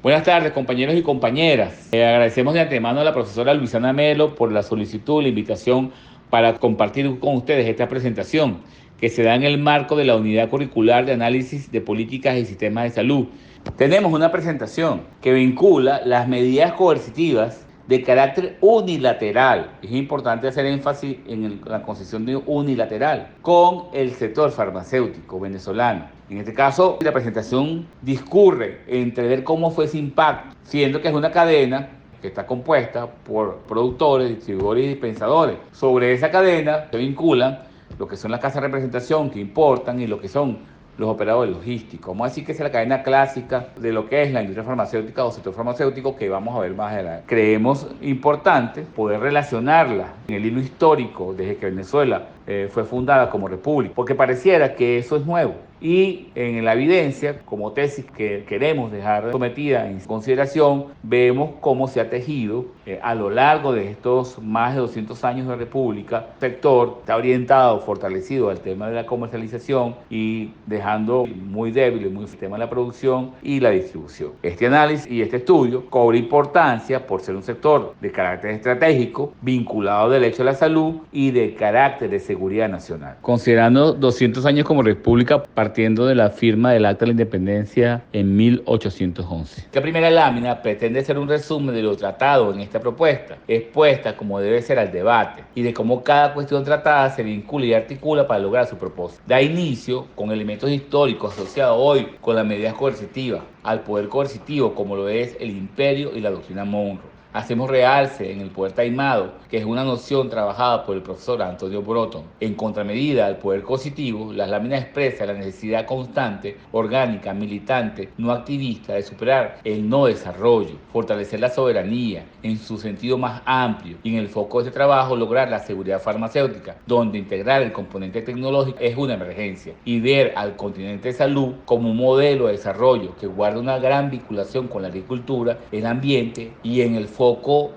Buenas tardes, compañeros y compañeras. Agradecemos de antemano a la profesora Luisana Melo por la solicitud, la invitación para compartir con ustedes esta presentación que se da en el marco de la Unidad Curricular de Análisis de Políticas y Sistemas de Salud. Tenemos una presentación que vincula las medidas coercitivas de carácter unilateral, es importante hacer énfasis en la concepción de unilateral, con el sector farmacéutico venezolano. En este caso, la presentación discurre entre ver cómo fue ese impacto, siendo que es una cadena que está compuesta por productores, distribuidores y dispensadores. Sobre esa cadena se vinculan lo que son las casas de representación que importan y lo que son los operadores logísticos. Vamos a decir que es la cadena clásica de lo que es la industria farmacéutica o sector farmacéutico, que vamos a ver más adelante. Creemos importante poder relacionarla en el hilo histórico desde que Venezuela fue fundada como república, porque pareciera que eso es nuevo. Y en la evidencia, como tesis que queremos dejar sometida en consideración, vemos cómo se ha tejido a lo largo de estos más de 200 años de república. El sector está orientado, fortalecido al tema de la comercialización y dejando muy débil el tema de la producción y la distribución. Este análisis y este estudio cobra importancia por ser un sector de carácter estratégico, vinculado al derecho a la salud y de carácter de seguridad nacional. Considerando 200 años como república, partiendo de la firma del Acta de la Independencia en 1811. Esta primera lámina pretende ser un resumen de lo tratado en esta propuesta, expuesta como debe ser al debate y de cómo cada cuestión tratada se vincula y articula para lograr su propósito. Da inicio con elementos históricos asociados hoy con las medidas coercitivas, al poder coercitivo como lo es el imperio y la doctrina Monroe. Hacemos realce en el poder taimado, que es una noción trabajada por el profesor Antonio Broton. En contramedida al poder coercitivo, las láminas expresan la necesidad constante, orgánica, militante, no activista de superar el no desarrollo, fortalecer la soberanía en su sentido más amplio y en el foco de este trabajo lograr la seguridad farmacéutica, donde integrar el componente tecnológico es una emergencia y ver al continente de salud como un modelo de desarrollo que guarda una gran vinculación con la agricultura, el ambiente y en el foco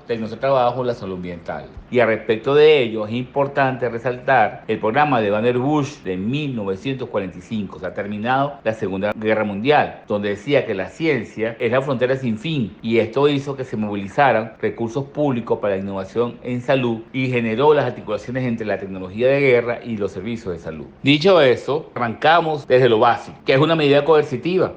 de nuestro trabajo, la salud ambiental. Y a respecto de ello, es importante resaltar el programa de Vannevar Bush de 1945, o sea, terminado la Segunda Guerra Mundial, donde decía que la ciencia es la frontera sin fin, y esto hizo que se movilizaran recursos públicos para la innovación en salud y generó las articulaciones entre la tecnología de guerra y los servicios de salud. Dicho eso, arrancamos desde lo básico, que es una medida coercitiva,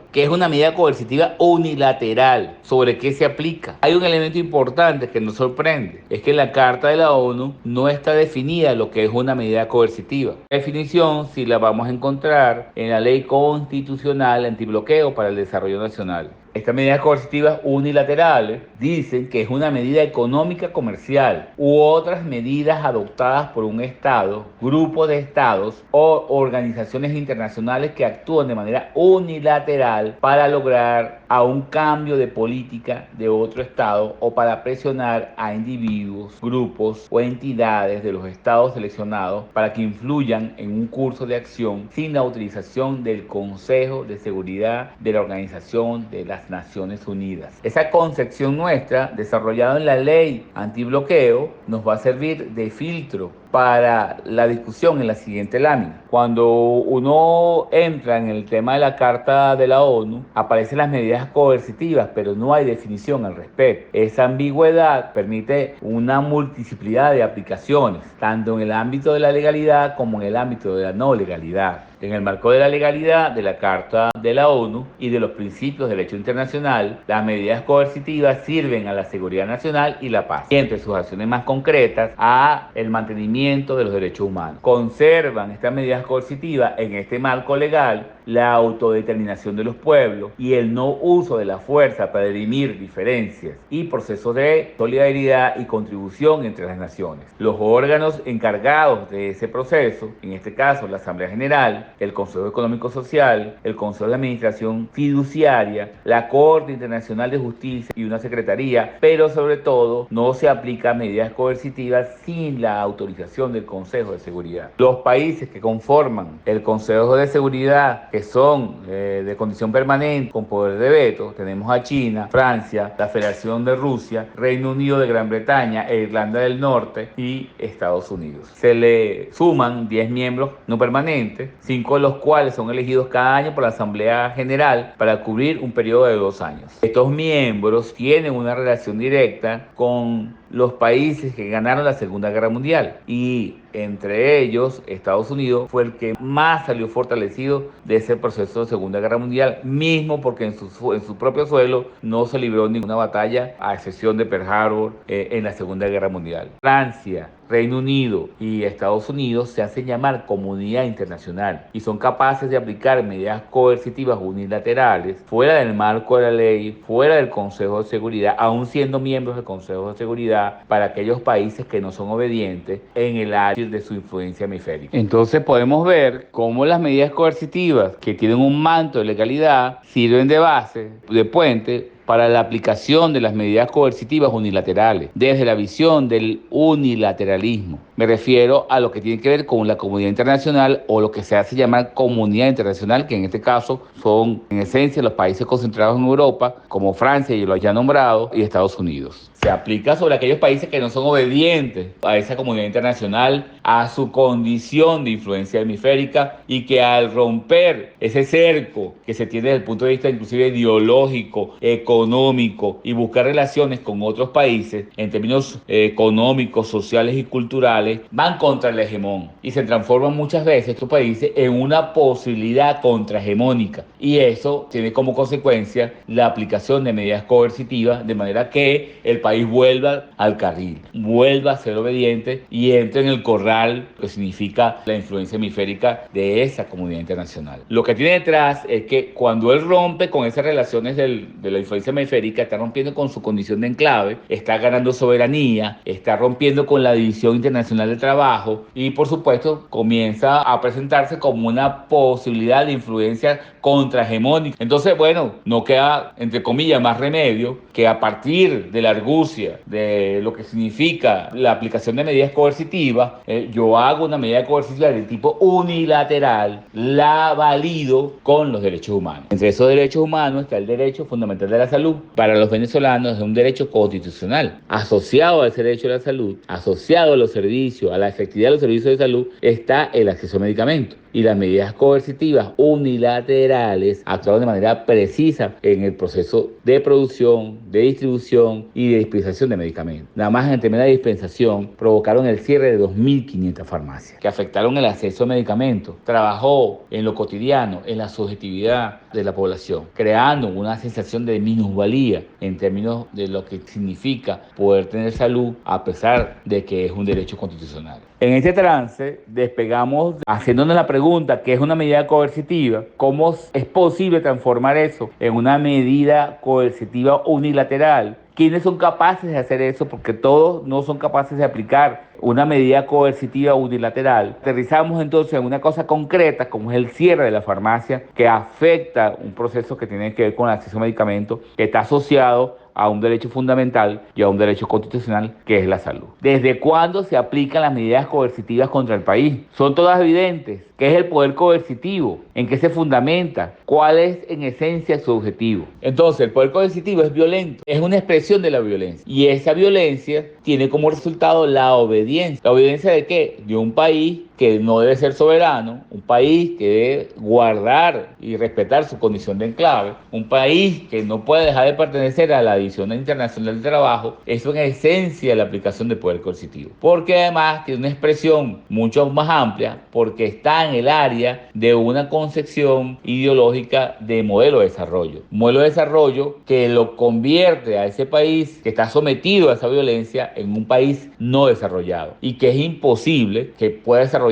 unilateral. ¿Sobre qué se aplica? Hay un elemento importante que nos sorprende, es que en la Carta de la ONU no está definida lo que es una medida coercitiva. La definición sí la vamos a encontrar en la Ley Constitucional Antibloqueo para el Desarrollo Nacional. Estas medidas coercitivas unilaterales dicen que es una medida económica comercial u otras medidas adoptadas por un Estado, grupo de estados o organizaciones internacionales que actúan de manera unilateral para lograr a un cambio de política de otro Estado o para presionar a individuos, grupos o entidades de los estados seleccionados para que influyan en un curso de acción sin la utilización del Consejo de Seguridad de la Organización de las Naciones Unidas. Esa concepción nuestra, desarrollada en la ley antibloqueo, nos va a servir de filtro para la discusión en la siguiente lámina. Cuando uno entra en el tema de la Carta de la ONU, aparecen las medidas coercitivas, pero no hay definición al respecto. Esa ambigüedad permite una multiplicidad de aplicaciones, tanto en el ámbito de la legalidad como en el ámbito de la no legalidad. En el marco de la legalidad de la Carta de la ONU y de los principios del derecho internacional, las medidas coercitivas sirven a la seguridad nacional y la paz, y entre sus acciones más concretas a el mantenimiento de los derechos humanos. Conservan estas medidas coercitivas en este marco legal la autodeterminación de los pueblos y el no uso de la fuerza para dirimir diferencias y procesos de solidaridad y contribución entre las naciones. Los órganos encargados de ese proceso, en este caso la Asamblea General, el Consejo Económico Social, el Consejo de Administración Fiduciaria, la Corte Internacional de Justicia y una secretaría, pero sobre todo no se aplican medidas coercitivas sin la autorización del Consejo de Seguridad. Los países que conforman el Consejo de Seguridad, que que son de condición permanente con poder de veto, tenemos a China, Francia, la Federación de Rusia, Reino Unido de Gran Bretaña, Irlanda del Norte y Estados Unidos. Se le suman 10 miembros no permanentes, 5 de los cuales son elegidos cada año por la Asamblea General para cubrir un periodo de 2 años. Estos miembros tienen una relación directa con los países que ganaron la Segunda Guerra Mundial, y entre ellos Estados Unidos fue el que más salió fortalecido de ese proceso de Segunda Guerra Mundial, mismo porque en su propio suelo no se libró ninguna batalla, a excepción de Pearl Harbor en la Segunda Guerra Mundial. Francia, Reino Unido y Estados Unidos se hacen llamar comunidad internacional y son capaces de aplicar medidas coercitivas unilaterales fuera del marco de la ley, fuera del Consejo de Seguridad, aún siendo miembros del Consejo de Seguridad, para aquellos países que no son obedientes en el área de su influencia hemisférica. Entonces podemos ver cómo las medidas coercitivas, que tienen un manto de legalidad, sirven de base, de puente, para la aplicación de las medidas coercitivas unilaterales, desde la visión del unilateralismo. Me refiero a lo que tiene que ver con la comunidad internacional, o lo que se hace llamar comunidad internacional, que en este caso son en esencia los países concentrados en Europa, como Francia, y lo ya nombrado, y Estados Unidos. Se aplica sobre aquellos países que no son obedientes a esa comunidad internacional, a su condición de influencia hemisférica, y que al romper ese cerco que se tiene desde el punto de vista inclusive ideológico, económico, y buscar relaciones con otros países en términos económicos, sociales y culturales, van contra el hegemón y se transforman muchas veces estos países en una posibilidad contrahegemónica, y eso tiene como consecuencia la aplicación de medidas coercitivas, de manera que el país vuelva al carril, vuelva a ser obediente y entre en el corral, que significa la influencia hemisférica de esa comunidad internacional. Lo que tiene detrás es que cuando él rompe con esas relaciones de la influencia hemisférica, está rompiendo con su condición de enclave, está ganando soberanía, está rompiendo con la división internacional del trabajo, y por supuesto comienza a presentarse como una posibilidad de influencia contrahegemónica. Entonces, bueno, no queda, entre comillas, más remedio que a partir de la argucia de lo que significa la aplicación de medidas coercitivas, yo hago una medida coercitiva de tipo unilateral, la valido con los derechos humanos. Entre esos derechos humanos está el derecho fundamental de la salud. Para los venezolanos es un derecho constitucional. Asociado a ese derecho a la salud, asociado a los servicios, a la efectividad de los servicios de salud, está el acceso a medicamentos. Y las medidas coercitivas unilaterales actúan de manera precisa en el proceso de producción, de distribución y de dispensación de medicamentos. Nada más en términos de dispensación provocaron el cierre de 2.500 farmacias que afectaron el acceso a medicamentos. Trabajó en lo cotidiano, en la subjetividad de la población, creando una sensación de minusvalía en términos de lo que significa poder tener salud, a pesar de que es un derecho constitucional. En este trance despegamos haciéndonos la pregunta: ¿qué es una medida coercitiva? ¿Cómo es posible transformar eso en una medida coercitiva unilateral? ¿Quiénes son capaces de hacer eso? Porque todos no son capaces de aplicar una medida coercitiva unilateral. Aterrizamos entonces en una cosa concreta, como es el cierre de la farmacia, que afecta un proceso que tiene que ver con el acceso a medicamentos, que está asociado a un derecho fundamental y a un derecho constitucional, que es la salud. ¿Desde cuándo se aplican las medidas coercitivas contra el país? Son todas evidentes. ¿Qué es el poder coercitivo? ¿En qué se fundamenta? ¿Cuál es en esencia su objetivo? Entonces, el poder coercitivo es violento, es una expresión de la violencia, y esa violencia tiene como resultado la obediencia. ¿La obediencia de qué? De un país que no debe ser soberano, un país que debe guardar y respetar su condición de enclave, un país que no puede dejar de pertenecer a la División Internacional del Trabajo. Eso en esencia la aplicación del poder coercitivo, porque además tiene una expresión mucho más amplia, porque está en el área de una concepción ideológica de modelo de desarrollo. Un modelo de desarrollo que lo convierte a ese país que está sometido a esa violencia en un país no desarrollado, y que es imposible que pueda desarrollarse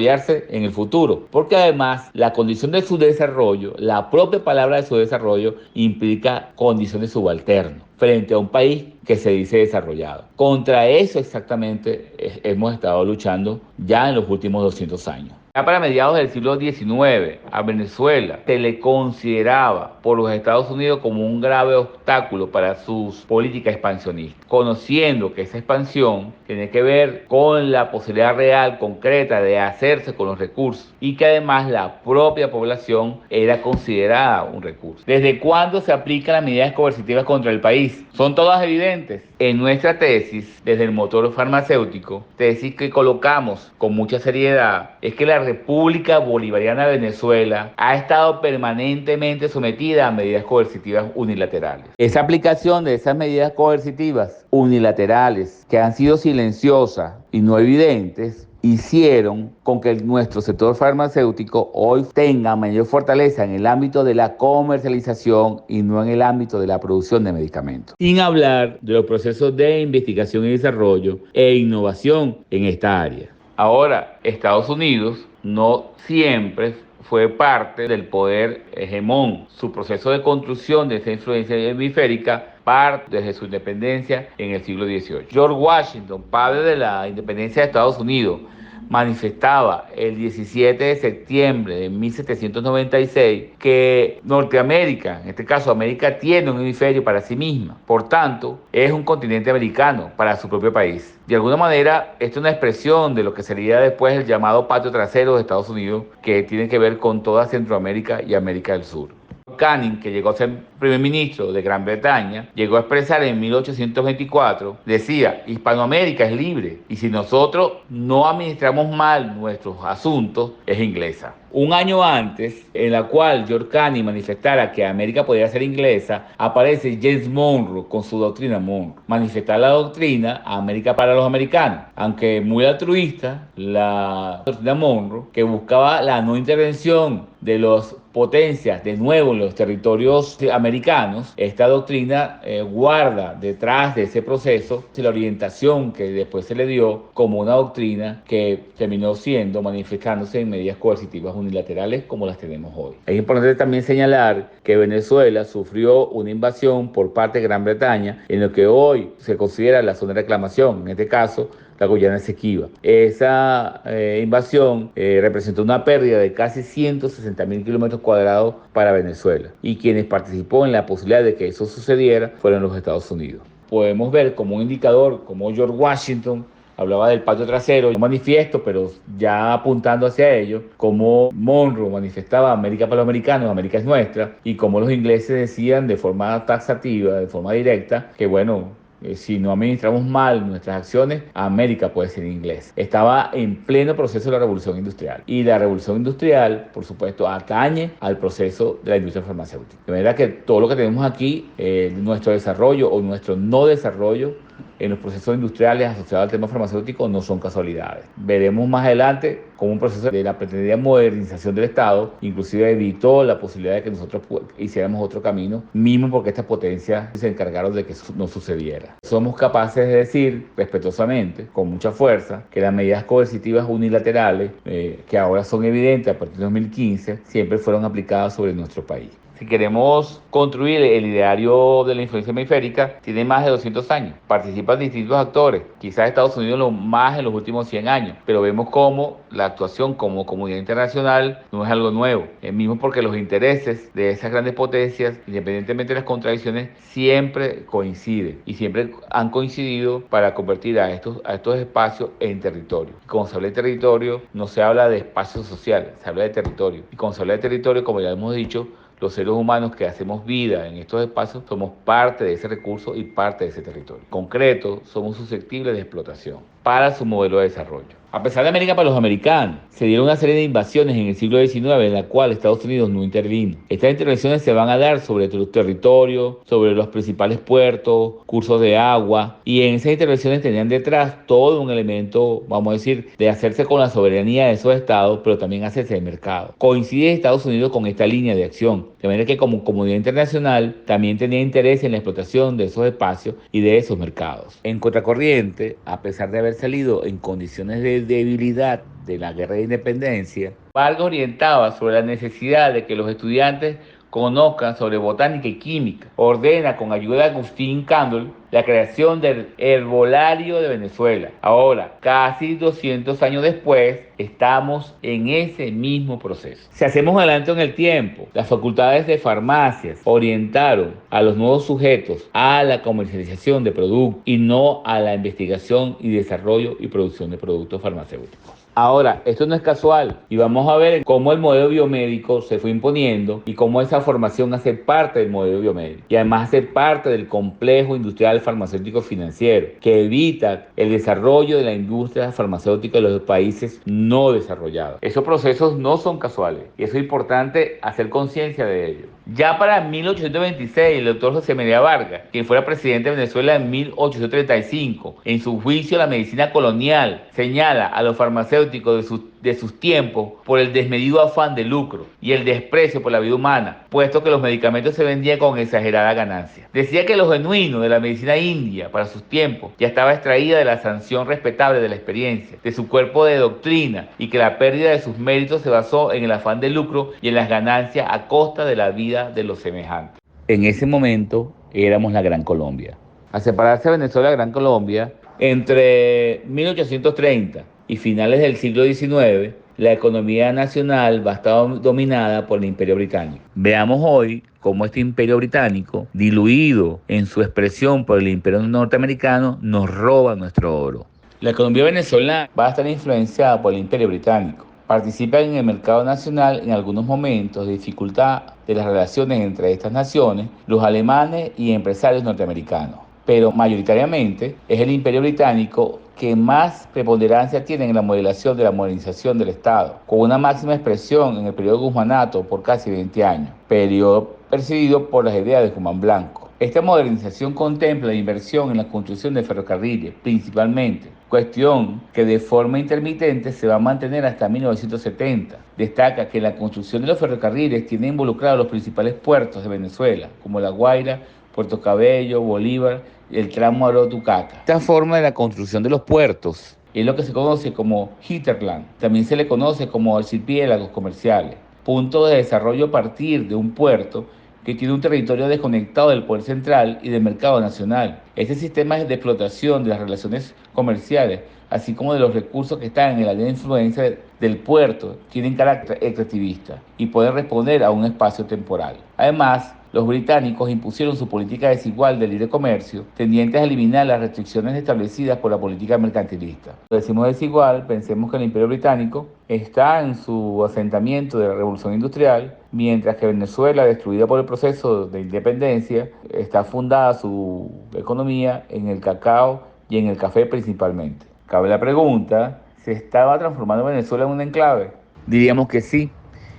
en el futuro, porque además la condición de su desarrollo, la propia palabra de su desarrollo, implica condiciones subalternas frente a un país que se dice desarrollado. Contra eso exactamente hemos estado luchando ya en los últimos 200 años. Ya para mediados del siglo XIX, a Venezuela se le consideraba por los Estados Unidos como un grave obstáculo para sus políticas expansionistas, conociendo que esa expansión tiene que ver con la posibilidad real, concreta, de hacerse con los recursos y que además la propia población era considerada un recurso. ¿Desde cuándo se aplican las medidas coercitivas contra el país? Son todas evidentes. En nuestra tesis, desde el motor farmacéutico, tesis que colocamos con mucha seriedad, es que la República Bolivariana de Venezuela ha estado permanentemente sometida a medidas coercitivas unilaterales. Esa aplicación de esas medidas coercitivas unilaterales, que han sido silenciosas y no evidentes, hicieron con que nuestro sector farmacéutico hoy tenga mayor fortaleza en el ámbito de la comercialización y no en el ámbito de la producción de medicamentos. Sin hablar de los procesos de investigación y desarrollo e innovación en esta área. Ahora, Estados Unidos no siempre fue parte del poder hegemón. Su proceso de construcción de esa influencia hemisférica parte desde su independencia en el siglo XVIII. George Washington, padre de la independencia de Estados Unidos, manifestaba el 17 de septiembre de 1796 que Norteamérica, en este caso América, tiene un hemisferio para sí misma. Por tanto, es un continente americano para su propio país. De alguna manera, esta es una expresión de lo que sería después el llamado patio trasero de Estados Unidos, que tiene que ver con toda Centroamérica y América del Sur. Canning, que llegó a ser primer ministro de Gran Bretaña, llegó a expresar en 1824, decía: Hispanoamérica es libre y si nosotros no administramos mal nuestros asuntos, es inglesa. Un año antes, en la cual George Canning manifestara que América podía ser inglesa, aparece James Monroe con su doctrina Monroe. Manifestar la doctrina América para los americanos, aunque muy altruista, la doctrina Monroe, que buscaba la no intervención de las potencias de nuevo en los territorios americanos. Esta doctrina guarda detrás de ese proceso la orientación que después se le dio como una doctrina que terminó siendo, manifestándose en medidas coercitivas unilaterales como las tenemos hoy. Es importante también señalar que Venezuela sufrió una invasión por parte de Gran Bretaña en lo que hoy se considera la zona de reclamación, en este caso la Guyana Esequiba. Esa invasión representó una pérdida de casi 160.000 kilómetros cuadrados para Venezuela, y quienes participó en la posibilidad de que eso sucediera fueron los Estados Unidos. Podemos ver como un indicador, como George Washington hablaba del patio trasero, un manifiesto, pero ya apuntando hacia ello, como Monroe manifestaba América para los americanos, América es nuestra, y como los ingleses decían de forma taxativa, de forma directa, que bueno, si no administramos mal nuestras acciones, América puede ser inglés. Estaba en pleno proceso de la revolución industrial. Y la revolución industrial, por supuesto, atañe al proceso de la industria farmacéutica. De manera que todo lo que tenemos aquí, nuestro desarrollo o nuestro no desarrollo en los procesos industriales asociados al tema farmacéutico, no son casualidades. Veremos más adelante cómo un proceso de la pretendida modernización del Estado inclusive evitó la posibilidad de que nosotros hiciéramos otro camino, mismo porque estas potencias se encargaron de que eso no sucediera. Somos capaces de decir respetuosamente, con mucha fuerza, que las medidas coercitivas unilaterales, que ahora son evidentes a partir de 2015, siempre fueron aplicadas sobre nuestro país. Si queremos construir el ideario de la influencia hemisférica, tiene más de 200 años. Participan distintos actores, quizás Estados Unidos lo más en los últimos 100 años, pero vemos cómo la actuación como comunidad internacional no es algo nuevo. Mismo porque los intereses de esas grandes potencias, independientemente de las contradicciones, siempre coinciden y siempre han coincidido para convertir a estos espacios en territorio. Y cuando se habla de territorio, no se habla de espacio social, se habla de territorio. Y cuando se habla de territorio, como ya hemos dicho, los seres humanos que hacemos vida en estos espacios somos parte de ese recurso y parte de ese territorio. En concreto, somos susceptibles de explotación para su modelo de desarrollo. A pesar de América para los americanos, se dieron una serie de invasiones en el siglo XIX en la cual Estados Unidos no intervino. Estas intervenciones se van a dar sobre los territorios, sobre los principales puertos, cursos de agua, y en esas intervenciones tenían detrás todo un elemento, vamos a decir, de hacerse con la soberanía de esos estados, pero también hacerse de mercado. Coincide Estados Unidos con esta línea de acción, de manera que como comunidad internacional también tenía interés en la explotación de esos espacios y de esos mercados. En contracorriente, a pesar de haber salido en condiciones de debilidad de la guerra de independencia, Vargas orientaba sobre la necesidad de que los estudiantes conozcan sobre botánica y química. Ordena, con ayuda de Agustín Candoll, la creación del Herbolario de Venezuela. Ahora, casi 200 años después, estamos en ese mismo proceso. Si hacemos adelante en el tiempo, las facultades de farmacias orientaron a los nuevos sujetos a la comercialización de productos y no a la investigación y desarrollo y producción de productos farmacéuticos. Ahora, esto no es casual y vamos a ver cómo el modelo biomédico se fue imponiendo y cómo esa formación hace parte del modelo biomédico y además hace parte del complejo industrial farmacéutico financiero que evita el desarrollo de la industria farmacéutica de los países no desarrollados. Esos procesos no son casuales y eso es importante hacer conciencia de ello. Ya para 1826, el doctor José María Vargas, quien fuera presidente de Venezuela en 1835, en su juicio La medicina colonial, señala a los farmacéuticos de sus tiempos por el desmedido afán de lucro y el desprecio por la vida humana, puesto que los medicamentos se vendían con exagerada ganancia. Decía que lo genuino de la medicina india para sus tiempos ya estaba extraída de la sanción respetable de la experiencia, de su cuerpo de doctrina, y que la pérdida de sus méritos se basó en el afán de lucro y en las ganancias a costa de la vida de los semejantes. En ese momento éramos la Gran Colombia. Al separarse Venezuela de la Gran Colombia, entre 1830 y finales del siglo XIX, la economía nacional va a estar dominada por el Imperio Británico. Veamos hoy cómo este Imperio Británico, diluido en su expresión por el Imperio norteamericano, nos roba nuestro oro. La economía venezolana va a estar influenciada por el Imperio Británico. Participa en el mercado nacional en algunos momentos de dificultad de las relaciones entre estas naciones, los alemanes y empresarios norteamericanos. Pero mayoritariamente es el Imperio Británico que más preponderancia tiene en la modelación de la modernización del Estado, con una máxima expresión en el periodo guzmanato por casi 20 años, periodo presidido por las ideas de Guzmán Blanco. Esta modernización contempla la inversión en la construcción de ferrocarriles, principalmente, cuestión que de forma intermitente se va a mantener hasta 1970. Destaca que la construcción de los ferrocarriles tiene involucrados los principales puertos de Venezuela, como La Guaira, Puerto Cabello, Bolívar y el tramo Aró-Tucaca. Esta forma de la construcción de los puertos es lo que se conoce como hinterland. También se le conoce como archipiélagos comerciales, punto de desarrollo a partir de un puerto que tiene un territorio desconectado del poder central y del mercado nacional. Este sistema de explotación de las relaciones comerciales, así como de los recursos que están en el área de influencia del puerto, tienen carácter extractivista y pueden responder a un espacio temporal. Además, los británicos impusieron su política desigual de libre comercio, tendientes a eliminar las restricciones establecidas por la política mercantilista. Cuando decimos desigual, pensemos que el Imperio Británico está en su asentamiento de la Revolución Industrial, mientras que Venezuela, destruida por el proceso de independencia, está fundada su economía en el cacao y en el café principalmente. Cabe la pregunta, ¿se estaba transformando Venezuela en un enclave? Diríamos que sí,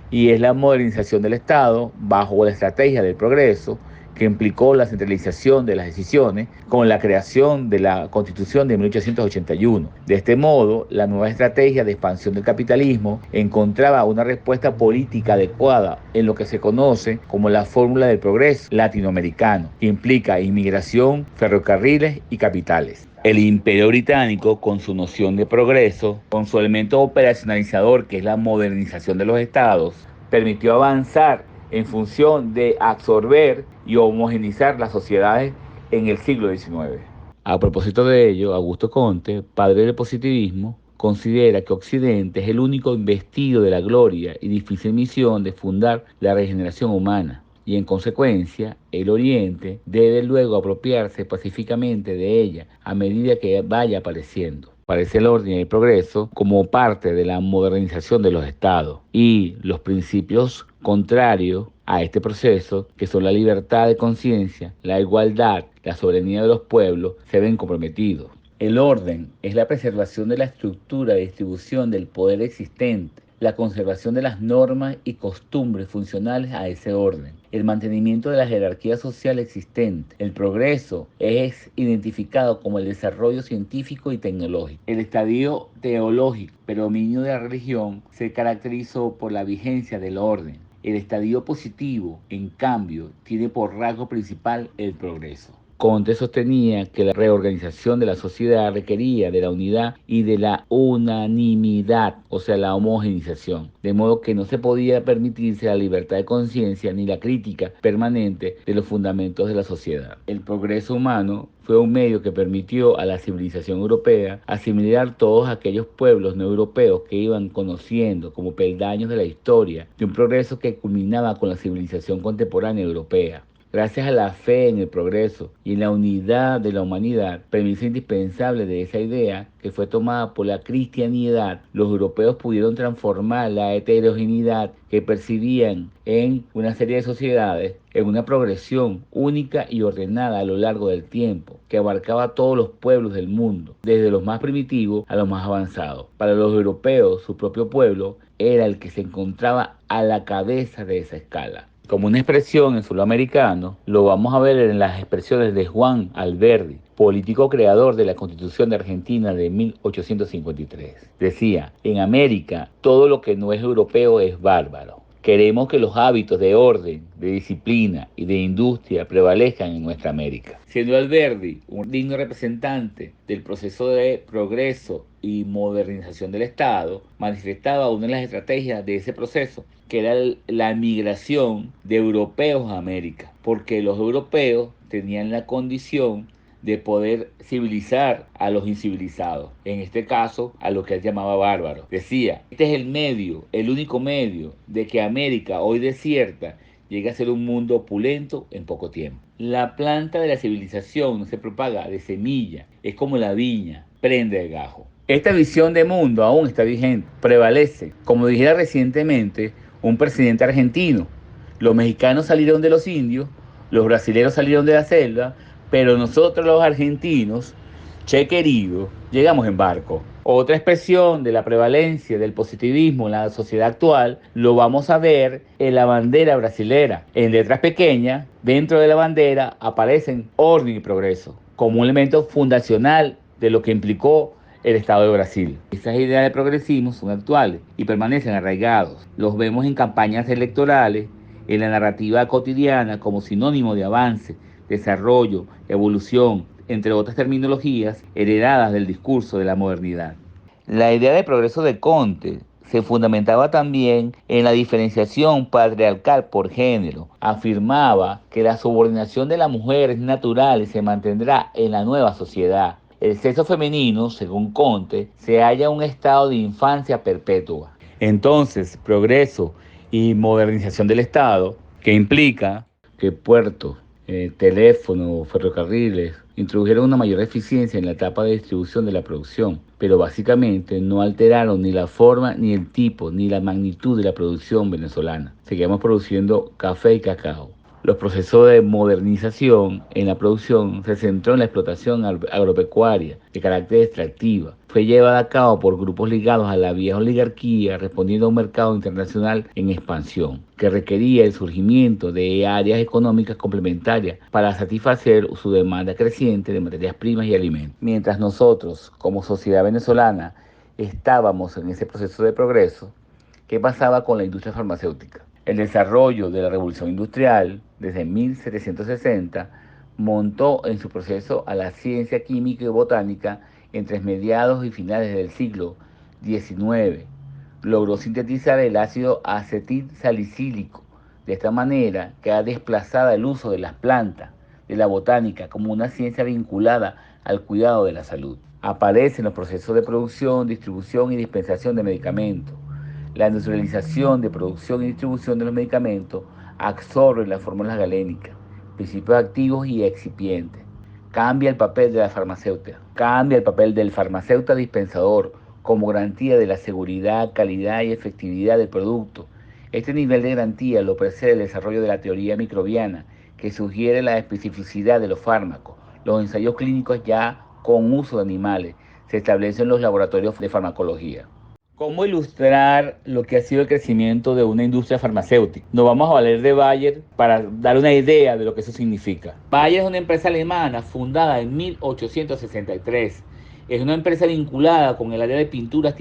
y es la modernización del Estado bajo la estrategia del progreso que implicó la centralización de las decisiones con la creación de la Constitución de 1881. De este modo, la nueva estrategia de expansión del capitalismo encontraba una respuesta política adecuada en lo que se conoce como la fórmula del progreso latinoamericano, que implica inmigración, ferrocarriles y capitales. El Imperio Británico, con su noción de progreso, con su elemento operacionalizador, que es la modernización de los estados, permitió avanzar en función de absorber y homogeneizar las sociedades en el siglo XIX. A propósito de ello, Augusto Comte, padre del positivismo, considera que Occidente es el único investido de la gloria y difícil misión de fundar la regeneración humana, y en consecuencia, el Oriente debe luego apropiarse pacíficamente de ella a medida que vaya apareciendo. Parece el orden y el progreso como parte de la modernización de los estados y los principios contrarios a este proceso, que son la libertad de conciencia, la igualdad, la soberanía de los pueblos, se ven comprometidos. El orden es la preservación de la estructura de distribución del poder existente, la conservación de las normas y costumbres funcionales a ese orden, el mantenimiento de la jerarquía social existente. El progreso es identificado como el desarrollo científico y tecnológico. El estadio teológico, predominio de la religión, se caracterizó por la vigencia del orden. El estadio positivo, en cambio, tiene por rasgo principal el progreso. Comte sostenía que la reorganización de la sociedad requería de la unidad y de la unanimidad, o sea, la homogeneización, de modo que no se podía permitirse la libertad de conciencia ni la crítica permanente de los fundamentos de la sociedad. El progreso humano fue un medio que permitió a la civilización europea asimilar todos aquellos pueblos no europeos que iban conociendo como peldaños de la historia de un progreso que culminaba con la civilización contemporánea europea. Gracias a la fe en el progreso y en la unidad de la humanidad, premisa indispensable de esa idea que fue tomada por la cristianidad, los europeos pudieron transformar la heterogeneidad que percibían en una serie de sociedades en una progresión única y ordenada a lo largo del tiempo, que abarcaba a todos los pueblos del mundo, desde los más primitivos a los más avanzados. Para los europeos, su propio pueblo era el que se encontraba a la cabeza de esa escala. Como una expresión en sudamericano, lo vamos a ver en las expresiones de Juan Alberdi, político creador de la Constitución de Argentina de 1853. Decía, en América todo lo que no es europeo es bárbaro. Queremos que los hábitos de orden, de disciplina y de industria prevalezcan en nuestra América. Siendo Alberdi un digno representante del proceso de progreso y modernización del Estado, manifestaba una de las estrategias de ese proceso, que era la migración de europeos a América, porque los europeos tenían la condición de poder civilizar a los incivilizados, en este caso a lo que él llamaba bárbaros. Decía, este es el medio, el único medio de que América, hoy desierta, llegue a ser un mundo opulento en poco tiempo. La planta de la civilización no se propaga de semilla, es como la viña, prende el gajo. Esta visión de mundo aún está vigente, prevalece. Como dijera recientemente un presidente argentino, los mexicanos salieron de los indios, los brasileños salieron de la selva, pero nosotros los argentinos, che querido, llegamos en barco. Otra expresión de la prevalencia del positivismo en la sociedad actual lo vamos a ver en la bandera brasilera. En letras pequeñas, dentro de la bandera aparecen orden y progreso, como un elemento fundacional de lo que implicó el Estado de Brasil. Estas ideas de progresismo son actuales y permanecen arraigados. Los vemos en campañas electorales, en la narrativa cotidiana como sinónimo de avance, desarrollo, evolución, entre otras terminologías heredadas del discurso de la modernidad. La idea de progreso de Comte se fundamentaba también en la diferenciación patriarcal por género. Afirmaba que la subordinación de la mujer es natural y se mantendrá en la nueva sociedad. El sexo femenino, según Comte, se halla en un estado de infancia perpetua. Entonces, progreso y modernización del Estado, que implica que puertos, teléfonos, ferrocarriles, introdujeron una mayor eficiencia en la etapa de distribución de la producción, pero básicamente no alteraron ni la forma, ni el tipo, ni la magnitud de la producción venezolana. Seguimos produciendo café y cacao. Los procesos de modernización en la producción se centró en la explotación agropecuaria de carácter extractiva. Fue llevada a cabo por grupos ligados a la vieja oligarquía, respondiendo a un mercado internacional en expansión, que requería el surgimiento de áreas económicas complementarias para satisfacer su demanda creciente de materias primas y alimentos. Mientras nosotros, como sociedad venezolana, estábamos en ese proceso de progreso, ¿qué pasaba con la industria farmacéutica? El desarrollo de la revolución industrial, desde 1760, montó en su proceso a la ciencia química y botánica entre mediados y finales del siglo XIX. Logró sintetizar el ácido acetil salicílico. De esta manera queda desplazada el uso de las plantas, de la botánica, como una ciencia vinculada al cuidado de la salud. Aparecen los procesos de producción, distribución y dispensación de medicamentos. La industrialización de producción y distribución de los medicamentos absorbe las fórmulas galénicas, principios activos y excipientes. Cambia el papel de la farmacéutica, cambia el papel del farmacéutico dispensador como garantía de la seguridad, calidad y efectividad del producto. Este nivel de garantía lo precede el desarrollo de la teoría microbiana, que sugiere la especificidad de los fármacos. Los ensayos clínicos ya con uso de animales se establecen en los laboratorios de farmacología. ¿Cómo ilustrar lo que ha sido el crecimiento de una industria farmacéutica? Nos vamos a valer de Bayer para dar una idea de lo que eso significa. Bayer es una empresa alemana fundada en 1863. Es una empresa vinculada con el área de tintura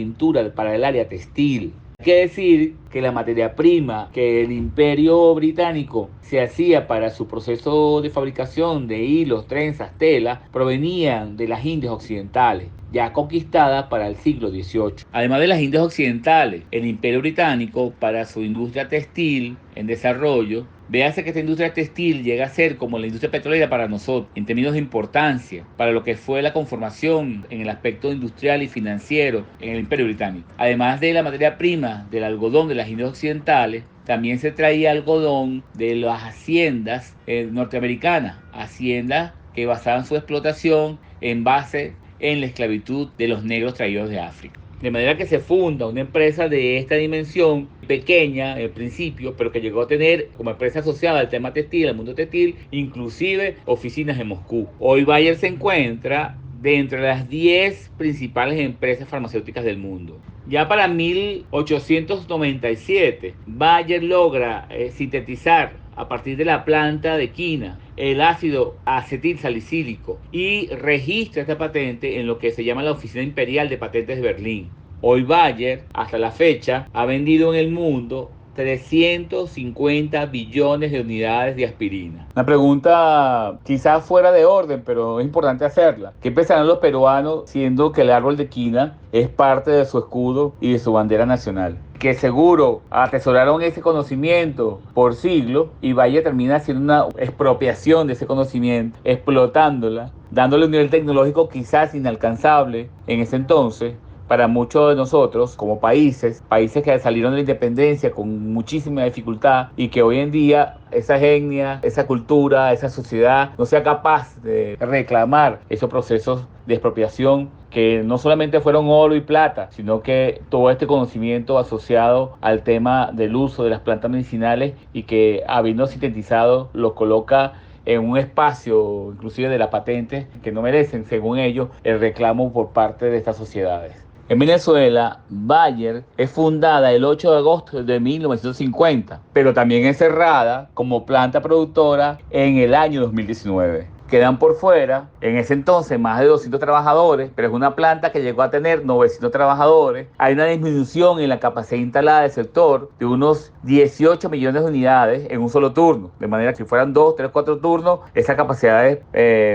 para el área textil. Hay que decir que la materia prima que el Imperio Británico se hacía para su proceso de fabricación de hilos, trenzas, telas, provenían de las Indias Occidentales, ya conquistadas para el siglo XVIII. Además de las Indias Occidentales, el Imperio Británico, para su industria textil en desarrollo, véase que esta industria textil llega a ser como la industria petrolera para nosotros, en términos de importancia, para lo que fue la conformación en el aspecto industrial y financiero en el Imperio Británico. Además de la materia prima del algodón de las Indias Occidentales, también se traía algodón de las haciendas norteamericanas, haciendas que basaban su explotación en base en la esclavitud de los negros traídos de África. De manera que se funda una empresa de esta dimensión, pequeña en principio, pero que llegó a tener como empresa asociada al tema textil, al mundo textil, inclusive oficinas en Moscú. Hoy Bayer se encuentra dentro de las 10 principales empresas farmacéuticas del mundo. Ya para 1897, Bayer logra sintetizar a partir de la planta de quina el ácido acetil salicílico y registra esta patente en lo que se llama la Oficina Imperial de Patentes de Berlín. Hoy Bayer, hasta la fecha, ha vendido en el mundo 350 billones de unidades de aspirina. Una pregunta quizás fuera de orden, pero es importante hacerla. ¿Qué pensarán los peruanos siendo que el árbol de quina es parte de su escudo y de su bandera nacional? Que seguro atesoraron ese conocimiento por siglos y Bayer termina haciendo una expropiación de ese conocimiento, explotándola, dándole un nivel tecnológico quizás inalcanzable en ese entonces para muchos de nosotros como países que salieron de la independencia con muchísima dificultad y que hoy en día esa etnia, esa cultura, esa sociedad no sea capaz de reclamar esos procesos de expropiación que no solamente fueron oro y plata, sino que todo este conocimiento asociado al tema del uso de las plantas medicinales y que habiendo sintetizado lo coloca en un espacio inclusive de la patente que no merecen, según ellos, el reclamo por parte de estas sociedades. En Venezuela, Bayer es fundada el 8 de agosto de 1950, pero también es cerrada como planta productora en el año 2019. Quedan por fuera, en ese entonces, más de 200 trabajadores, pero es una planta que llegó a tener 900 trabajadores. Hay una disminución en la capacidad instalada del sector de unos 18 millones de unidades en un solo turno, de manera que si fueran 2, 3, 4 turnos, esas capacidades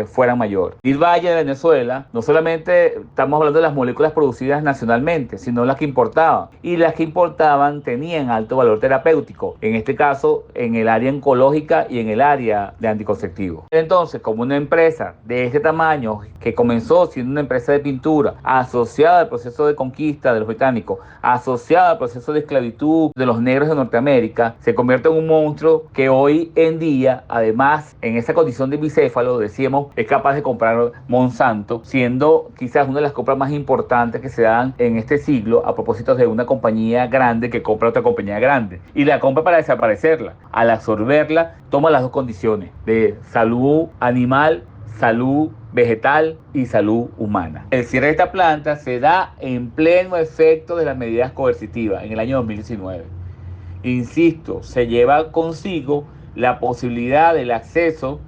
fueran mayor. Y Valle de Venezuela, no solamente estamos hablando de las moléculas producidas nacionalmente, sino las que importaban. Y las que importaban tenían alto valor terapéutico, en este caso en el área oncológica y en el área de anticonceptivos. Entonces, como una empresa de este tamaño, que comenzó siendo una empresa de pintura, asociada al proceso de conquista de los británicos, asociada al proceso de esclavitud de los negros de Norteamérica, se convierte en un monstruo que hoy en día, además, en esa condición de bicéfalo, decíamos, es capaz de comprar Monsanto, siendo quizás una de las compras más importantes que se dan en este siglo a propósito de una compañía grande que compra otra compañía grande. Y la compra para desaparecerla. Al absorberla, toma las dos condiciones de salud animal, salud vegetal y salud humana. El cierre de esta planta se da en pleno efecto de las medidas coercitivas en el año 2019. Insisto, se lleva consigo la posibilidad del acceso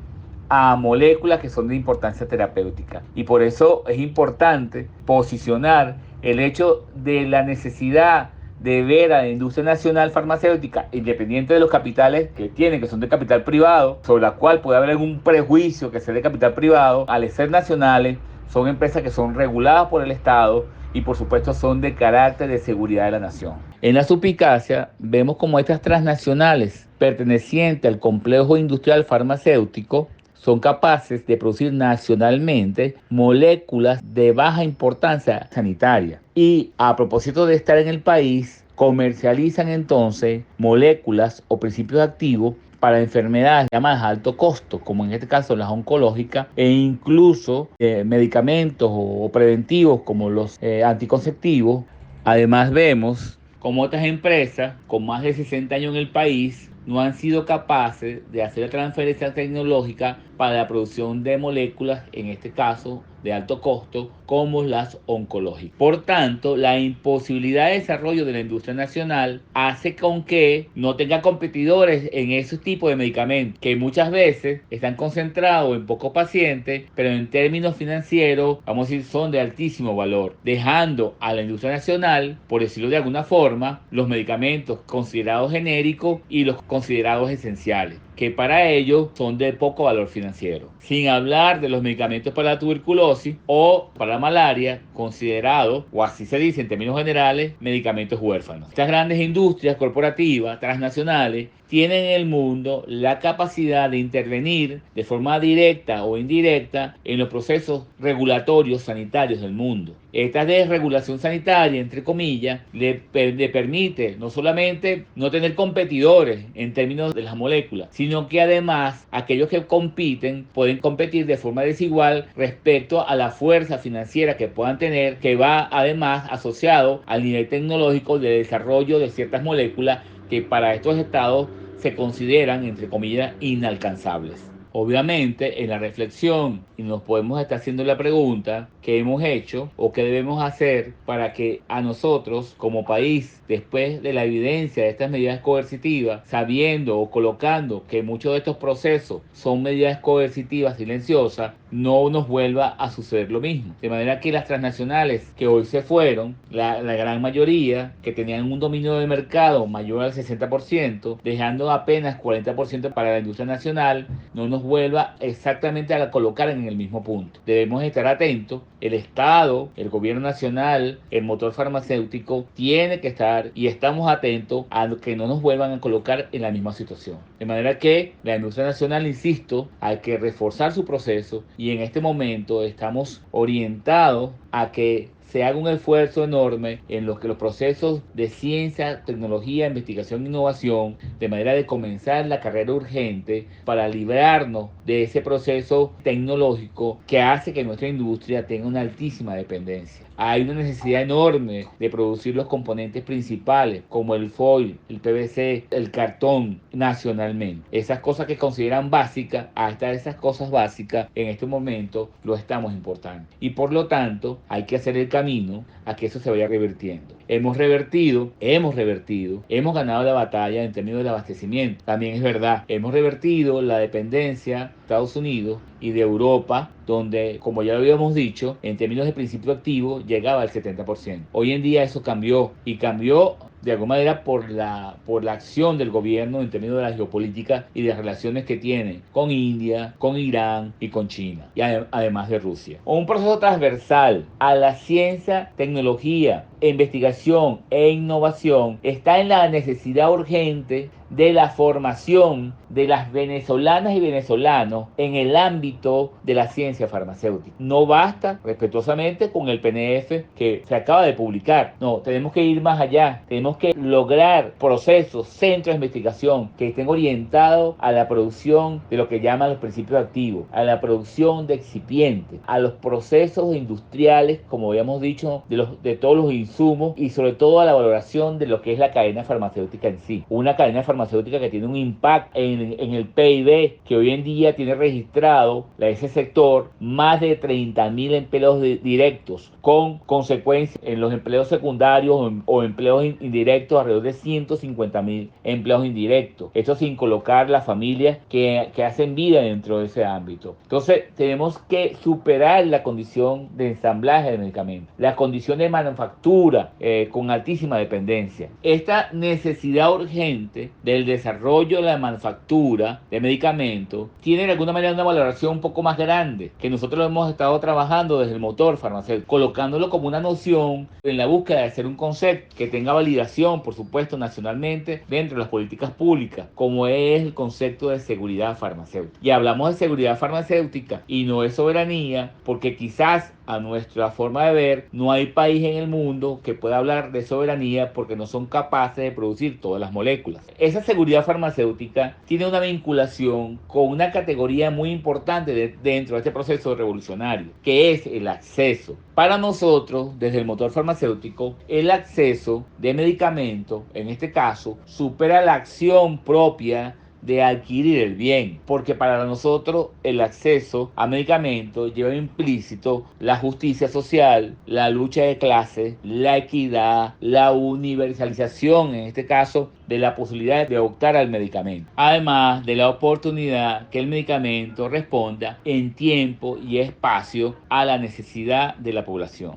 a moléculas que son de importancia terapéutica. Y por eso es importante posicionar el hecho de la necesidad de ver a la industria nacional farmacéutica, independiente de los capitales que tienen, que son de capital privado, sobre la cual puede haber algún prejuicio que sea de capital privado, al ser nacionales, son empresas que son reguladas por el Estado y por supuesto son de carácter de seguridad de la nación. En la suspicacia vemos como estas transnacionales pertenecientes al complejo industrial farmacéutico son capaces de producir nacionalmente moléculas de baja importancia sanitaria. Y a propósito de estar en el país, comercializan entonces moléculas o principios activos para enfermedades llamadas a alto costo, como en este caso las oncológicas, e incluso medicamentos o preventivos como los anticonceptivos. Además vemos como otras empresas con más de 60 años en el país no han sido capaces de hacer la transferencia tecnológica para la producción de moléculas, en este caso de alto costo, como las oncológicas. Por tanto, la imposibilidad de desarrollo de la industria nacional hace con que no tenga competidores en esos tipos de medicamentos, que muchas veces están concentrados en pocos pacientes, pero en términos financieros, vamos a decir, son de altísimo valor, dejando a la industria nacional, por decirlo de alguna forma, los medicamentos considerados genéricos y los considerados esenciales, que para ellos son de poco valor financiero. Sin hablar de los medicamentos para la tuberculosis o para la malaria, considerados, o así se dice en términos generales, medicamentos huérfanos. Estas grandes industrias corporativas transnacionales tienen en el mundo la capacidad de intervenir de forma directa o indirecta en los procesos regulatorios sanitarios del mundo. Esta desregulación sanitaria, entre comillas, le permite no solamente no tener competidores en términos de las moléculas, sino que además aquellos que compiten pueden competir de forma desigual respecto a la fuerza financiera que puedan tener, que va además asociado al nivel tecnológico de desarrollo de ciertas moléculas que para estos estados se consideran, entre comillas, inalcanzables. Obviamente, en la reflexión, y nos podemos estar haciendo la pregunta, ¿qué hemos hecho o qué debemos hacer para que a nosotros como país, después de la evidencia de estas medidas coercitivas, sabiendo o colocando que muchos de estos procesos son medidas coercitivas silenciosas, no nos vuelva a suceder lo mismo? De manera que las transnacionales que hoy se fueron, la gran mayoría, que tenían un dominio de mercado mayor al 60%, dejando apenas 40% para la industria nacional, no nos vuelva exactamente a colocar en el mismo punto. Debemos estar atentos. El Estado, el gobierno nacional, el motor farmacéutico tiene que estar, y estamos atentos a que no nos vuelvan a colocar en la misma situación. De manera que la industria nacional, insisto, hay que reforzar su proceso, y en este momento estamos orientados a que se haga un esfuerzo enorme en los que los procesos de ciencia, tecnología, investigación e innovación, de manera de comenzar la carrera urgente para librarnos de ese proceso tecnológico que hace que nuestra industria tenga una altísima dependencia. Hay una necesidad enorme de producir los componentes principales como el foil, el PVC, el cartón nacionalmente. Esas cosas que consideran básicas, hasta esas cosas básicas en este momento lo estamos importando. Y por lo tanto hay que hacer el camino a que eso se vaya revirtiendo. Hemos ganado la batalla en términos del abastecimiento. También es verdad, hemos revertido la dependencia de Estados Unidos y de Europa, donde, como ya lo habíamos dicho, en términos de principio activo llegaba al 70%. Hoy en día eso cambió, y cambió de alguna manera por la acción del gobierno en términos de la geopolítica y de las relaciones que tiene con India, con Irán y con China, y además de Rusia. Un proceso transversal a la ciencia, tecnología, investigación e innovación está en la necesidad urgente de la formación de las venezolanas y venezolanos en el ámbito de la ciencia farmacéutica. No basta, respetuosamente, con el PNF que se acaba de publicar. No, tenemos que ir más allá. Tenemos que lograr procesos, centros de investigación que estén orientados a la producción de lo que llaman los principios activos, a la producción de excipientes, a los procesos industriales, como habíamos dicho, de todos los insumos, y sobre todo a la valoración de lo que es la cadena farmacéutica en sí. Una cadena farmacéutica que tiene un impacto en el PIB, que hoy en día tiene registrado ese sector más de 30.000 empleos directos, con consecuencias en los empleos secundarios o empleos indirectos, alrededor de 150.000 empleos indirectos. Esto sin colocar las familias que hacen vida dentro de ese ámbito. Entonces tenemos que superar la condición de ensamblaje de medicamentos, la condición de manufactura con altísima dependencia. Esta necesidad urgente del desarrollo de la manufactura de medicamentos tiene de alguna manera una valoración un poco más grande, que nosotros lo hemos estado trabajando desde el motor farmacéutico, colocándolo como una noción en la búsqueda de hacer un concepto que tenga validación, por supuesto, nacionalmente dentro de las políticas públicas, como es el concepto de seguridad farmacéutica. Y hablamos de seguridad farmacéutica y no de soberanía, porque quizás a nuestra forma de ver no hay país en el mundo que pueda hablar de soberanía porque no son capaces de producir todas las moléculas. Esa seguridad farmacéutica tiene una vinculación con una categoría muy importante dentro de este proceso revolucionario, que es el acceso. Para nosotros, desde el motor farmacéutico, el acceso de medicamentos, en este caso, supera la acción propia de adquirir el bien, porque para nosotros el acceso a medicamentos lleva implícito la justicia social, la lucha de clases, la equidad, la universalización, en este caso, de la posibilidad de optar al medicamento, además de la oportunidad que el medicamento responda en tiempo y espacio a la necesidad de la población.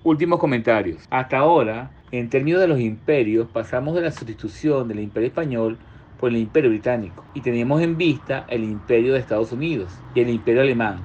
Últimos comentarios. Hasta ahora, en términos de los imperios, pasamos de la sustitución del imperio español por el imperio británico y teníamos en vista el imperio de Estados Unidos y el imperio alemán,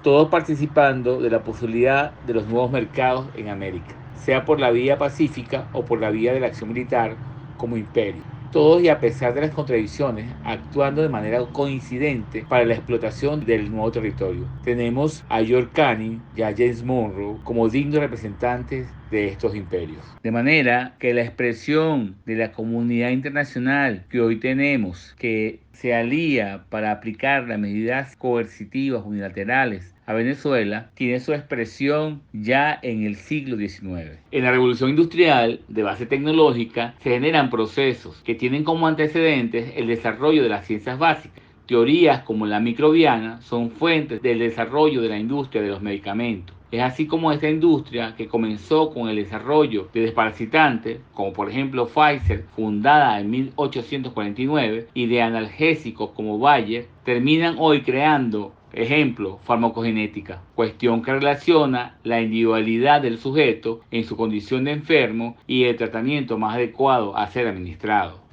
todos participando de la posibilidad de los nuevos mercados en América, sea por la vía pacífica o por la vía de la acción militar como imperio. Todos, y a pesar de las contradicciones, actuando de manera coincidente para la explotación del nuevo territorio. Tenemos a George Canning y a James Monroe como dignos representantes de estos imperios. De manera que la expresión de la comunidad internacional que hoy tenemos, que se alía para aplicar las medidas coercitivas unilaterales a Venezuela, tiene su expresión ya en el siglo XIX. En la revolución industrial de base tecnológica se generan procesos que tienen como antecedentes el desarrollo de las ciencias básicas. Teorías como la microbiana son fuentes del desarrollo de la industria de los medicamentos. Es así como esta industria, que comenzó con el desarrollo de desparasitantes, como por ejemplo Pfizer, fundada en 1849, y de analgésicos como Bayer, terminan hoy creando, ejemplo, farmacogenética, cuestión que relaciona la individualidad del sujeto en su condición de enfermo y el tratamiento más adecuado a ser administrado.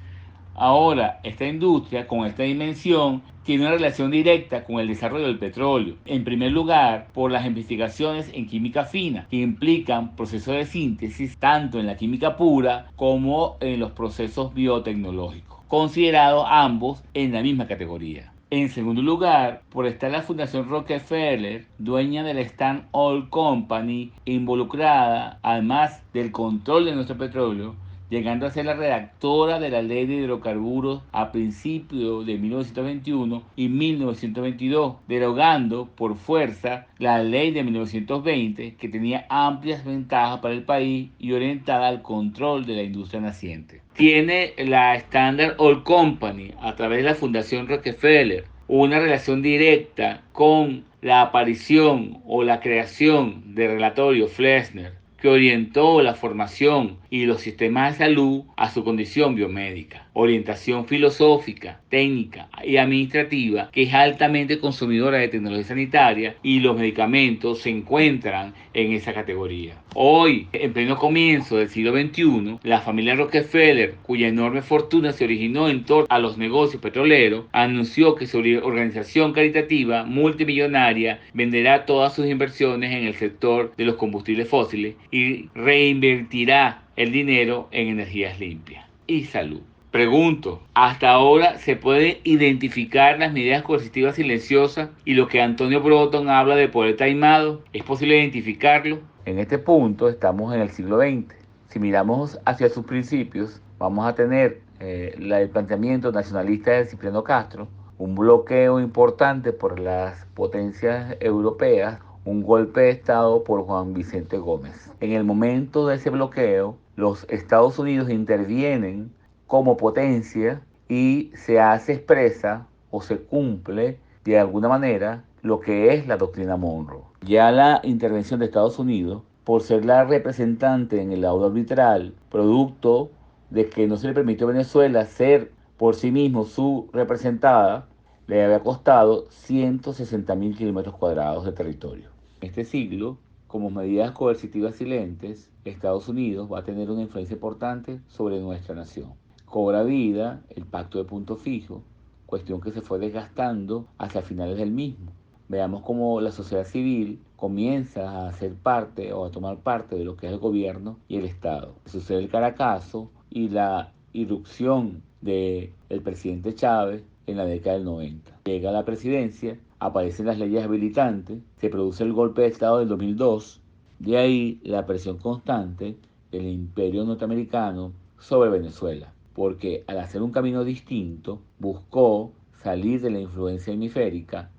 Ahora, esta industria con esta dimensión tiene una relación directa con el desarrollo del petróleo. En primer lugar, por las investigaciones en química fina, que implican procesos de síntesis tanto en la química pura como en los procesos biotecnológicos, considerados ambos en la misma categoría. En segundo lugar, por estar la Fundación Rockefeller, dueña de la Standard Oil Company, involucrada además del control de nuestro petróleo, llegando a ser la redactora de la Ley de Hidrocarburos a principios de 1921 y 1922, derogando por fuerza la Ley de 1920, que tenía amplias ventajas para el país y orientada al control de la industria naciente. Tiene la Standard Oil Company, a través de la Fundación Rockefeller, una relación directa con la aparición o la creación del relatorio Flexner, que orientó la formación y los sistemas de salud a su condición biomédica. Orientación filosófica, técnica y administrativa, que es altamente consumidora de tecnología sanitaria, y los medicamentos se encuentran en esa categoría. Hoy, en pleno comienzo del siglo XXI, la familia Rockefeller, cuya enorme fortuna se originó en torno a los negocios petroleros, anunció que su organización caritativa multimillonaria venderá todas sus inversiones en el sector de los combustibles fósiles y reinvertirá el dinero en energías limpias y salud. Pregunto, ¿hasta ahora se pueden identificar las medidas coercitivas silenciosas y lo que Antonio Broton habla de poder taimado? ¿Es posible identificarlo? En este punto estamos en el siglo XX. Si miramos hacia sus principios, vamos a tener el planteamiento nacionalista de Cipriano Castro, un bloqueo importante por las potencias europeas, un golpe de Estado por Juan Vicente Gómez. En el momento de ese bloqueo, los Estados Unidos intervienen como potencia y se hace expresa o se cumple de alguna manera lo que es la doctrina Monroe. Ya la intervención de Estados Unidos, por ser la representante en el laudo arbitral, producto de que no se le permitió a Venezuela ser por sí mismo su representada, le había costado 160.000 kilómetros cuadrados de territorio. En este siglo, como medidas coercitivas silentes, Estados Unidos va a tener una influencia importante sobre nuestra nación. Cobra vida el pacto de punto fijo, cuestión que se fue desgastando hacia finales del mismo. Veamos cómo la sociedad civil comienza a ser parte o a tomar parte de lo que es el gobierno y el Estado. Sucede el Caracazo y la irrupción del presidente Chávez en la década del 90. Llega a la presidencia, aparecen las leyes habilitantes, se produce el golpe de Estado del 2002, de ahí la presión constante del imperio norteamericano sobre Venezuela, porque al hacer un camino distinto, buscó salir de la influencia hemisférica,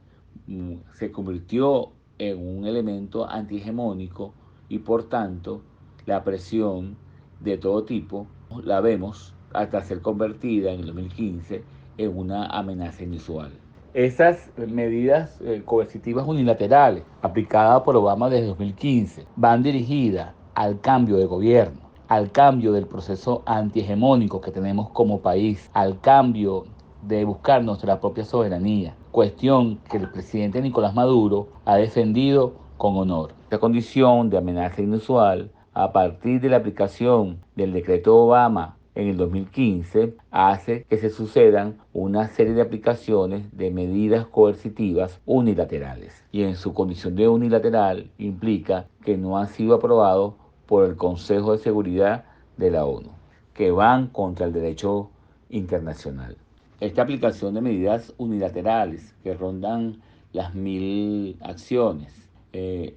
se convirtió en un elemento antihegemónico y por tanto la presión de todo tipo la vemos hasta ser convertida en el 2015 en una amenaza inusual. Esas medidas coercitivas unilaterales aplicadas por Obama desde 2015 van dirigidas al cambio de gobierno, al cambio del proceso antihegemónico que tenemos como país, al cambio de buscar nuestra propia soberanía, cuestión que el presidente Nicolás Maduro ha defendido con honor. Esta condición de amenaza inusual, a partir de la aplicación del decreto Obama en el 2015, hace que se sucedan una serie de aplicaciones de medidas coercitivas unilaterales. Y en su condición de unilateral implica que no han sido aprobados por el Consejo de Seguridad de la ONU, que van contra el derecho internacional. Esta aplicación de medidas unilaterales que rondan las 1000 acciones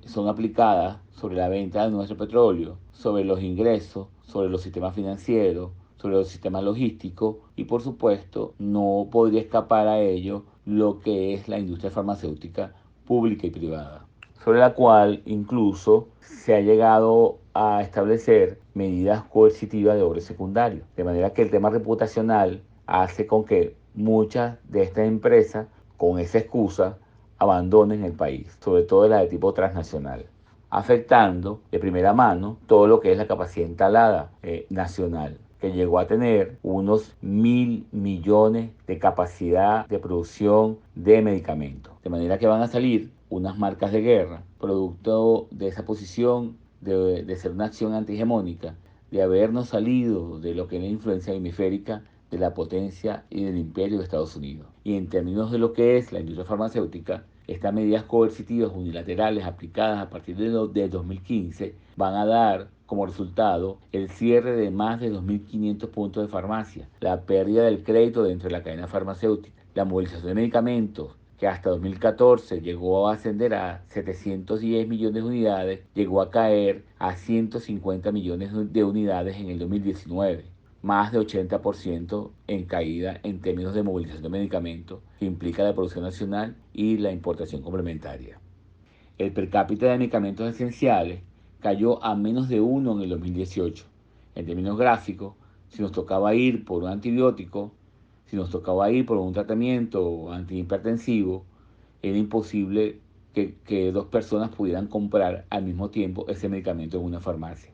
son aplicadas sobre la venta de nuestro petróleo, sobre los ingresos, sobre los sistemas financieros, sobre los sistemas logísticos y por supuesto no podría escapar a ello lo que es la industria farmacéutica pública y privada, sobre la cual incluso se ha llegado a establecer medidas coercitivas de orden secundario, de manera que el tema reputacional hace con que muchas de estas empresas, con esa excusa, abandonen el país, sobre todo las de tipo transnacional, afectando de primera mano todo lo que es la capacidad instalada nacional, que llegó a tener unos 1000 millones de capacidad de producción de medicamentos. De manera que van a salir unas marcas de guerra, producto de esa posición de ser una acción antihegemónica, de habernos salido de lo que es la influencia hemisférica de la potencia y del imperio de Estados Unidos. Y en términos de lo que es la industria farmacéutica, estas medidas coercitivas unilaterales aplicadas a partir de 2015 van a dar como resultado el cierre de más de 2.500 puntos de farmacia, la pérdida del crédito dentro de la cadena farmacéutica, la movilización de medicamentos, que hasta 2014 llegó a ascender a 710 millones de unidades, llegó a caer a 150 millones de unidades en el 2019. Más de 80% en caída en términos de movilización de medicamentos, que implica la producción nacional y la importación complementaria. El per cápita de medicamentos esenciales cayó a menos de 1 en el 2018. En términos gráficos, si nos tocaba ir por un antibiótico, si nos tocaba ir por un tratamiento antihipertensivo, era imposible que dos personas pudieran comprar al mismo tiempo ese medicamento en una farmacia.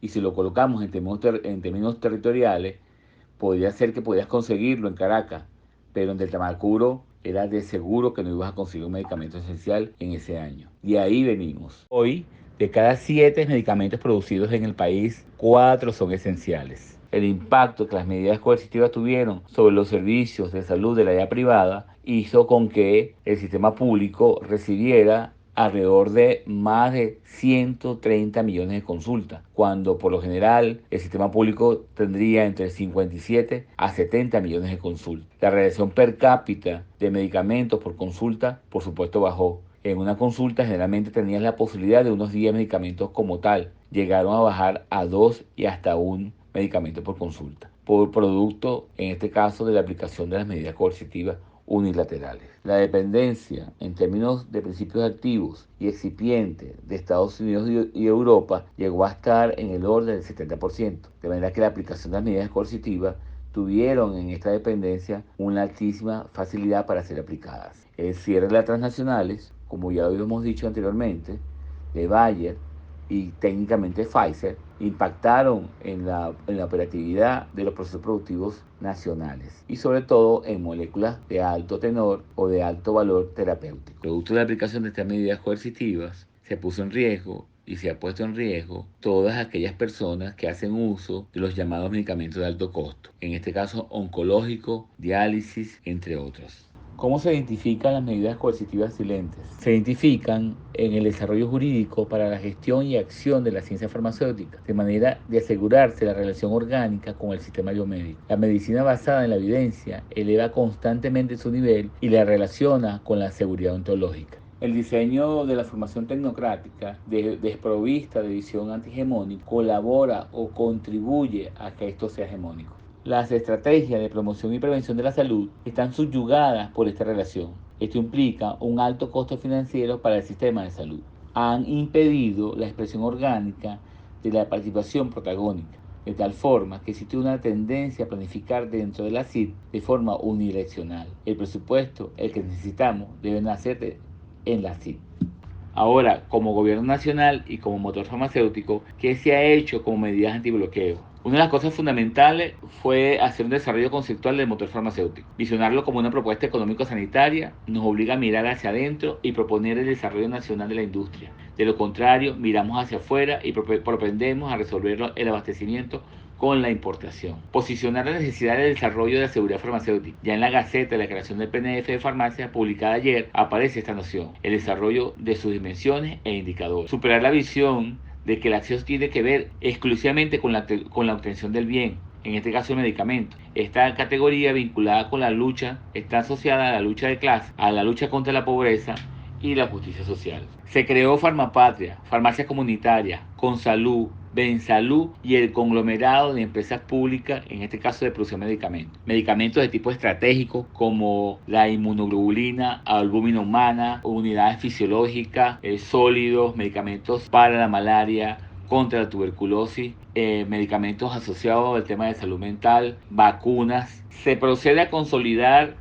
Y si lo colocamos en términos territoriales, podría ser que podías conseguirlo en Caracas, pero en Tamacuro era de seguro que no ibas a conseguir un medicamento esencial en ese año. De ahí venimos. Hoy, de cada 7 medicamentos producidos en el país, 4 son esenciales. El impacto que las medidas coercitivas tuvieron sobre los servicios de salud de la área privada hizo con que el sistema público recibiera alrededor de más de 130 millones de consultas, cuando por lo general el sistema público tendría entre 57 a 70 millones de consultas. La realización per cápita de medicamentos por consulta, por supuesto, bajó. En una consulta generalmente tenías la posibilidad de unos 10 medicamentos como tal. Llegaron a bajar a 2 y hasta 1 medicamento por consulta, por producto, en este caso, de la aplicación de las medidas coercitivas unilaterales. La dependencia en términos de principios activos y excipientes de Estados Unidos y Europa llegó a estar en el orden del 70%, de manera que la aplicación de las medidas coercitivas tuvieron en esta dependencia una altísima facilidad para ser aplicadas. El cierre de las transnacionales, como ya lo habíamos dicho anteriormente, de Bayer y técnicamente Pfizer, impactaron en la operatividad de los procesos productivos nacionales y sobre todo en moléculas de alto tenor o de alto valor terapéutico. Producto de la aplicación de estas medidas coercitivas, se puso en riesgo y se ha puesto en riesgo todas aquellas personas que hacen uso de los llamados medicamentos de alto costo, en este caso oncológico, diálisis, entre otros. ¿Cómo se identifican las medidas coercitivas silentes? Se identifican en el desarrollo jurídico para la gestión y acción de la ciencia farmacéutica, de manera de asegurarse la relación orgánica con el sistema biomédico. La medicina basada en la evidencia eleva constantemente su nivel y la relaciona con la seguridad ontológica. El diseño de la formación tecnocrática desprovista de visión antihegemónica colabora o contribuye a que esto sea hegemónico. Las estrategias de promoción y prevención de la salud están subyugadas por esta relación. Esto implica un alto costo financiero para el sistema de salud. Han impedido la expresión orgánica de la participación protagónica. de tal forma que existe una tendencia a planificar dentro de la CIT de forma unidireccional. El presupuesto, el que necesitamos, debe nacer en la CIT. Ahora, como gobierno nacional y como motor farmacéutico, ¿qué se ha hecho como medidas antibloqueo? Una de las cosas fundamentales fue hacer un desarrollo conceptual del motor farmacéutico. Visionarlo como una propuesta económico-sanitaria nos obliga a mirar hacia adentro y proponer el desarrollo nacional de la industria. De lo contrario, miramos hacia afuera y propendemos a resolver el abastecimiento con la importación. Posicionar la necesidad de desarrollo de la seguridad farmacéutica. Ya en la Gaceta de la creación del PNF de farmacia publicada ayer aparece esta noción, el desarrollo de sus dimensiones e indicadores. Superar la visión de que la acción tiene que ver exclusivamente con la obtención del bien, en este caso el medicamento. Esta categoría vinculada con la lucha está asociada a la lucha de clase, a la lucha contra la pobreza y la justicia social. Se creó Farmapatria, farmacia comunitaria, Consalud, Bensalud y el conglomerado de empresas públicas, en este caso de producción de medicamentos. Medicamentos de tipo estratégico como la inmunoglobulina, albúmina humana, unidades fisiológicas, sólidos, medicamentos para la malaria, contra la tuberculosis, medicamentos asociados al tema de salud mental, vacunas. Se procede a consolidar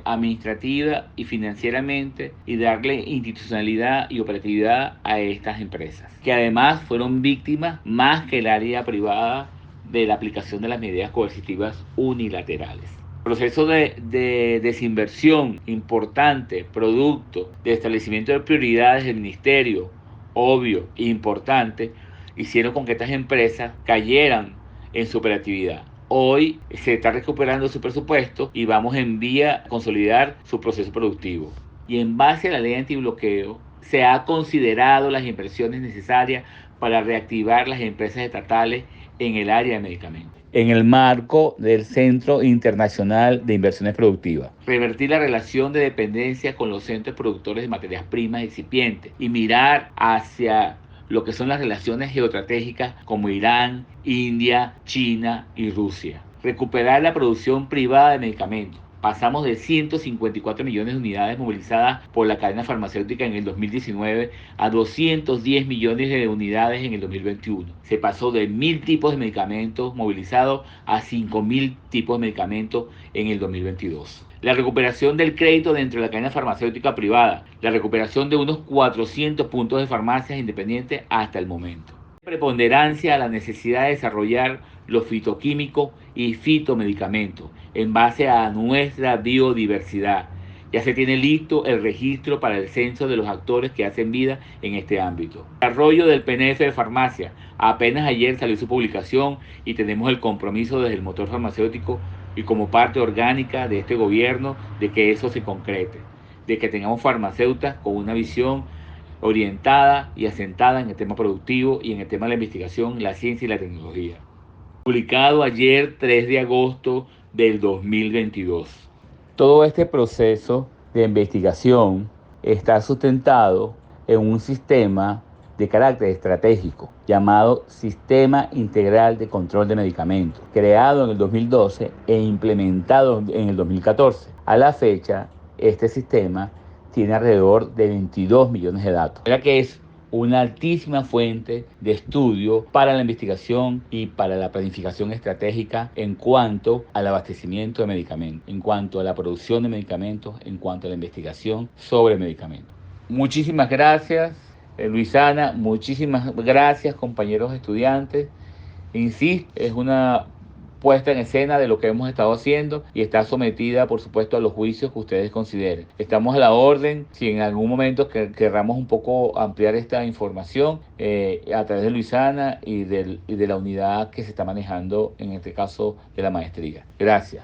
administrativa y financieramente y darle institucionalidad y operatividad a estas empresas, que además fueron víctimas más que el área privada de la aplicación de las medidas coercitivas unilaterales. Proceso de desinversión importante, producto de establecimiento de prioridades del ministerio, obvio e importante, hicieron con que estas empresas cayeran en su operatividad. Hoy se está recuperando su presupuesto y vamos en vía a consolidar su proceso productivo. Y en base a la ley antibloqueo, se ha considerado las inversiones necesarias para reactivar las empresas estatales en el área de medicamentos, en el marco del Centro Internacional de Inversiones Productivas. Revertir la relación de dependencia con los centros productores de materias primas excipientes y mirar hacia lo que son las relaciones geoestratégicas como Irán, India, China y Rusia. Recuperar la producción privada de medicamentos. Pasamos de 154 millones de unidades movilizadas por la cadena farmacéutica en el 2019 a 210 millones de unidades en el 2021. Se pasó de 1.000 tipos de medicamentos movilizados a 5.000 tipos de medicamentos en el 2022. La recuperación del crédito dentro de la cadena farmacéutica privada, la recuperación de unos 400 puntos de farmacias independientes hasta el momento. Preponderancia a la necesidad de desarrollar los fitoquímicos y fitomedicamentos en base a nuestra biodiversidad. Ya se tiene listo el registro para el censo de los actores que hacen vida en este ámbito. Desarrollo del PNF de farmacia. Apenas ayer salió su publicación y tenemos el compromiso desde el motor farmacéutico y como parte orgánica de este gobierno de que eso se concrete, de que tengamos farmacéuticas con una visión orientada y asentada en el tema productivo y en el tema de la investigación, la ciencia y la tecnología. Publicado ayer 3 de agosto del 2022. Todo este proceso de investigación está sustentado en un sistema de carácter estratégico llamado Sistema Integral de Control de Medicamentos, creado en el 2012 e implementado en el 2014. A la fecha, este sistema tiene alrededor de 22 millones de datos, ya que es una altísima fuente de estudio para la investigación y para la planificación estratégica en cuanto al abastecimiento de medicamentos, en cuanto a la producción de medicamentos, en cuanto a la investigación sobre medicamentos. Muchísimas gracias, Luisana, muchísimas gracias, compañeros estudiantes. Insisto, es una puesta en escena de lo que hemos estado haciendo y está sometida, por supuesto, a los juicios que ustedes consideren. Estamos a la orden, si en algún momento querramos un poco ampliar esta información a través de Luisana y de la unidad que se está manejando, en este caso de la maestría. Gracias.